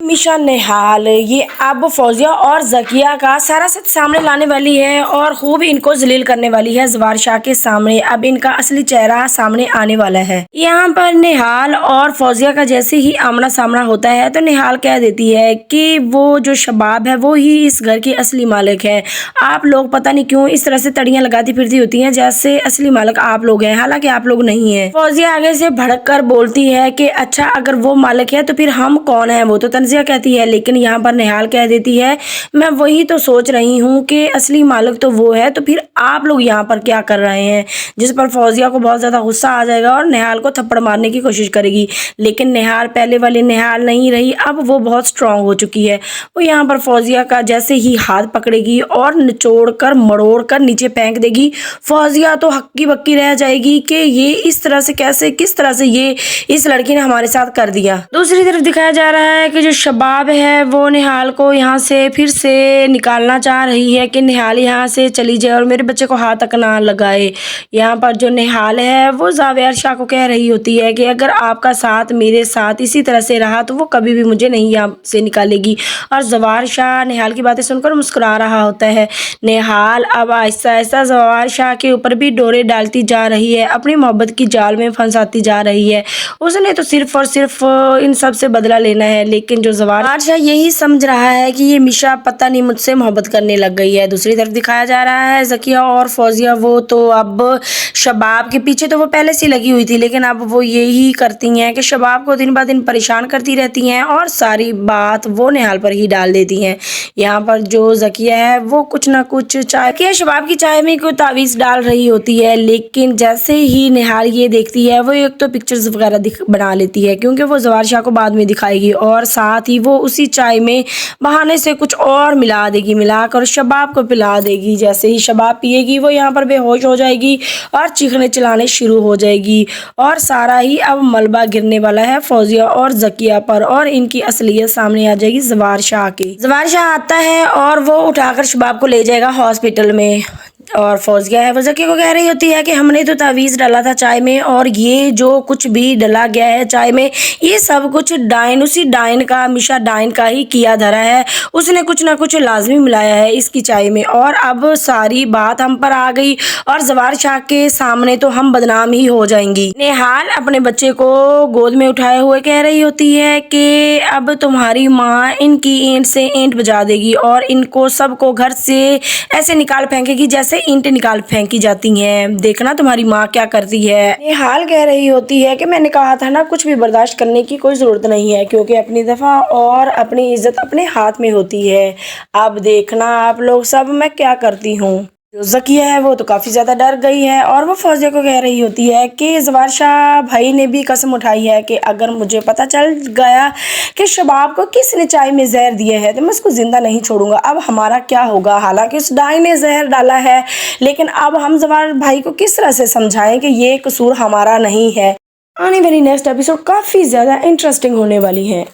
मिशा नेहाल ये अब फौजिया और ज़किया का सारा सच सामने लाने वाली है और खूब इनको जलील करने वाली है जवार शाह के सामने। अब इनका असली चेहरा सामने आने वाला है। यहाँ पर नेहाल और फौजिया का जैसे ही आमना सामना होता है तो नेहाल कह देती है कि वो जो शबाब है वो ही इस घर की असली मालिक है। आप लोग पता नहीं क्यों इस तरह से तड़ियां लगाती फिरती होती हैं जैसे असली मालिक आप लोग हैं, हालांकि आप लोग नहीं है। फौजिया आगे से भड़क कर बोलती है कि अच्छा अगर वो मालिक है तो फिर हम कौन है? वो तो तंजिया कहती है, लेकिन यहाँ पर नेहाल कह देती है मैं वही तो सोच रही हूँ कि असली मालिक तो वो है, तो फिर आप लोग यहाँ पर क्या कर रहे हैं? जिस पर फौजिया को बहुत ज़्यादा गुस्सा आ जाएगा और नेहाल को थप्पड़ मारने की कोशिश करेगी, लेकिन नेहाल पहले वाली नेहाल नहीं रही, अब वो बहुत स्ट्रांग हो चुकी है। वो यहाँ पर फौजिया का जैसे ही हाथ पकड़ेगी और निचोड़ कर मरोड़ कर नीचे फेंक देगी। फौजिया तो हक्की बक्की रह जाएगी कि ये इस तरह से कैसे, किस तरह से ये इस लड़की ने हमारे साथ कर दिया। दूसरी तरफ दिखाया जा रहा है कि जो शबाब है वो नेहाल को यहाँ से फिर से निकालना चाह रही है कि नेहाल यहाँ से चली जाए और मेरे बच्चे को हाथ तक ना लगाए। यहाँ पर जो नेहाल है वो ज़ावेर शाह को कह रही होती है कि अगर आपका साथ मेरे साथ इसी तरह से रहा तो वो कभी भी मुझे नहीं यहाँ से निकालेगी। और ज़वार शाह नेहाल की बातें सुनकर मुस्कुरा रहा होता है। नेहाल अब आहिस्ता आहिस्ता ज़वार शाह के ऊपर भी डोरे डालती जा रही है, अपनी मोहब्बत की जाल में फंसाती जा रही है। उसने तो सिर्फ और सिर्फ इन सब से बदला लेना है, लेकिन जो ज़वार शाह यही समझ रहा है कि ये मिशा पता नहीं मुझसे मोहब्बत करने लग गई है। दूसरी तरफ दिखाया जा रहा है ज़किया और फौजिया, वो तो अब शबाब के पीछे तो वो पहले से लगी हुई थी, लेकिन अब वो यही करती हैं कि शबाब को दिन ब दिन परेशान करती रहती हैं और सारी बात वो नेहाल पर ही डाल देती हैं। यहाँ पर जो ज़किया है वो कुछ ना कुछ चाय के शबाब की चाय में कोई तावीज़ डाल रही होती है, लेकिन जैसे ही नेहाल ये देखती है वो एक तो पिक्चर्स वगैरह बना लेती है क्योंकि वो ज़वार शाह को बाद में दिखाएगी, और साथ ही वो उसी चाय में बहाने से कुछ और मिला देगी, मिलाकर शबाब को पिला देगी। जैसे ही शबाब पिएगी वो यहाँ पर बेहोश हो जाएगी और चीखने चिल्लाने शुरू हो जाएगी और सारा ही अब मलबा गिरने वाला है फौजिया और ज़किया पर और इनकी असलियत सामने आ जाएगी ज़वार शाह की। ज़वार शाह आता है और वो उठाकर शबाब को ले जाएगा हॉस्पिटल में, और फौजिया है वो ज़किया को कह रही होती है कि हमने तो तावीज़ डाला था चाय में और ये जो कुछ भी डला गया है चाय में ये सब कुछ डाइन, उसी डाइन का, मिशा डाइन का ही किया धरा है। उसने कुछ ना कुछ लाजमी मिलाया है इसकी चाय में और अब सारी बात हम पर आ गई और ज़वार शाह के सामने तो हम बदनाम ही हो जाएंगी। नेहाल अपने बच्चे को गोद में उठाए हुए कह रही होती है कि अब तुम्हारी माँ इनकी ईंट से ईंट बजा देगी और इनको सबको घर से ऐसे निकाल फेंकेगी जैसे ईंट निकाल फेंकी जाती हैं। देखना तुम्हारी माँ क्या करती है। नेहाल कह रही होती है कि मैंने कहा था ना कुछ भी बर्दाश्त करने की कोई ज़रूरत नहीं है क्योंकि अपनी दफ़ा और अपनी इज्जत अपने हाथ में होती है। अब देखना आप लोग सब मैं क्या करती हूँ। जो ज़किया है वो तो काफ़ी ज़्यादा डर गई है और वो फौजिया को कह रही होती है कि ज़वार शाह भाई ने भी कसम उठाई है कि अगर मुझे पता चल गया कि शबाब को किसने चाय में जहर दिया है तो मैं उसको ज़िंदा नहीं छोड़ूंगा। अब हमारा क्या होगा? हालांकि उस डाई ने जहर डाला है, लेकिन अब हम ज़वार भाई को किस तरह से समझाएं कि ये कसूर हमारा नहीं है। आने वाली नेक्स्ट एपिसोड काफ़ी ज़्यादा इंटरेस्टिंग होने वाली है।